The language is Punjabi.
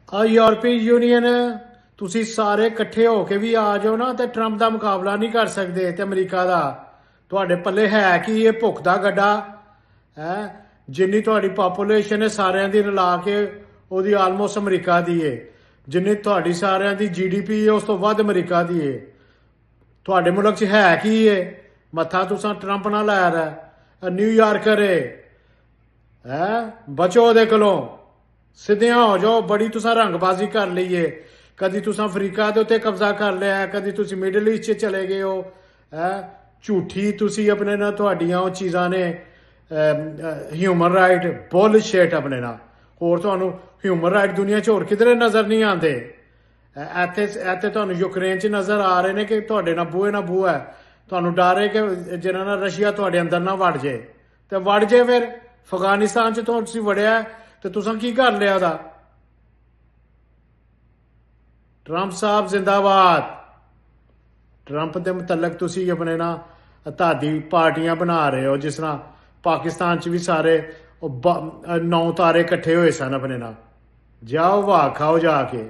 ਆ ਯੂਰਪੀ ਯੂਨੀਅਨ ਤੁਸੀਂ ਸਾਰੇ ਇਕੱਠੇ ਹੋ ਕੇ ਵੀ ਆ ਜਾਓ ਨਾ ਤੇ ਟਰੰਪ ਦਾ ਮੁਕਾਬਲਾ ਨਹੀਂ ਕਰ ਸਕਦੇ ਤੇ ਅਮਰੀਕਾ ਦਾ। ਤੁਹਾਡੇ ਪੱਲੇ ਹੈ ਕੀ ਇਹ ਭੁੱਖ ਦਾ ਗੱਡਾ ਹੈ? ਜਿੰਨੀ ਤੁਹਾਡੀ ਪਾਪੂਲੇਸ਼ਨ ਹੈ ਸਾਰਿਆਂ ਦੀ ਰਲਾ ਕੇ ਉਹਦੀ ਆਲਮੋਸਟ ਅਮਰੀਕਾ ਦੀ ਹੈ। ਜਿੰਨੀ ਤੁਹਾਡੀ ਸਾਰਿਆਂ ਦੀ GDP ਹੈ ਉਸ ਤੋਂ ਵੱਧ ਅਮਰੀਕਾ ਦੀ ਹੈ। ਤੁਹਾਡੇ ਮੁਲਕ 'ਚ ਹੈ ਕੀ ਹੈ? ਮੱਥਾ ਤੁਸੀਂ ਟਰੰਪ ਨਾਲ ਲਾਇਆ ਹੈ। ਨਿਊਯਾਰਕਰ ਹੈ ਬਚੋ ਉਹਦੇ ਕੋਲੋਂ, ਸਿੱਧਿਆਂ ਹੋ ਜਾਓ। ਬੜੀ ਤੁਸੀਂ ਰੰਗਬਾਜ਼ੀ ਕਰ ਲਈ ਹੈ। ਕਦੀ ਤੁਸੀਂ ਅਫਰੀਕਾ ਦੇ ਉੱਤੇ ਕਬਜ਼ਾ ਕਰ ਲਿਆ, ਕਦੀ ਤੁਸੀਂ ਮਿਡਲ ਈਸਟ 'ਚ ਚਲੇ ਗਏ ਹੋ। ਝੂਠੀ ਤੁਸੀਂ ਆਪਣੇ ਨਾਲ ਤੁਹਾਡੀਆਂ ਉਹ ਚੀਜ਼ਾਂ ਨੇ ਹਿਊਮਨ ਰਾਈਟ ਬੁੱਲਸ਼ਿਟ ਆਪਣੇ ਨਾਲ। ਹੋਰ ਤੁਹਾਨੂੰ ਹਿਊਮਨ ਰਾਈਟ ਦੁਨੀਆ 'ਚ ਹੋਰ ਕਿਧਰੇ ਨਜ਼ਰ ਨਹੀਂ ਆਉਂਦੇ। ਇੱਥੇ ਤੁਹਾਨੂੰ ਯੂਕਰੇਨ 'ਚ ਨਜ਼ਰ ਆ ਰਹੇ ਨੇ ਕਿ ਤੁਹਾਡੇ ਨਾਲ ਬੂਹੇ ਨਾਲ ਬੂਹਾ ਹੈ। ਤੁਹਾਨੂੰ ਡਰ ਹੈ ਕਿ ਜਿਹਨਾਂ ਨਾਲ ਰਸ਼ੀਆ ਤੁਹਾਡੇ ਅੰਦਰ ਨਾ ਵੜ ਜੇ ਤੇ ਵੜ ਜੇ। ਫਿਰ ਅਫਗਾਨਿਸਤਾਨ 'ਚ ਤੁਸੀਂ ਵੜਿਆ ਤੇ ਤੁਸੀਂ ਕੀ ਕਰ ਲਿਆ ਉਹਦਾ? ਟਰੰਪ ਸਾਹਿਬ ਜ਼ਿੰਦਾਬਾਦ। ਟਰੰਪ ਦੇ ਮੁਤਲਕ ਤੁਸੀਂ ਆਪਣੇ ਨਾਲ ਤੁਹਾਡੀ ਪਾਰਟੀਆਂ ਬਣਾ ਰਹੇ ਹੋ, ਜਿਸ ਤਰ੍ਹਾਂ ਪਾਕਿਸਤਾਨ 'ਚ ਵੀ ਸਾਰੇ 9 ਤਾਰੇ ਇਕੱਠੇ ਹੋਏ ਸਨ ਆਪਣੇ ਨਾਲ। ਜਾਓ ਵਾਹ ਖਾਓ ਜਾ ਕੇ।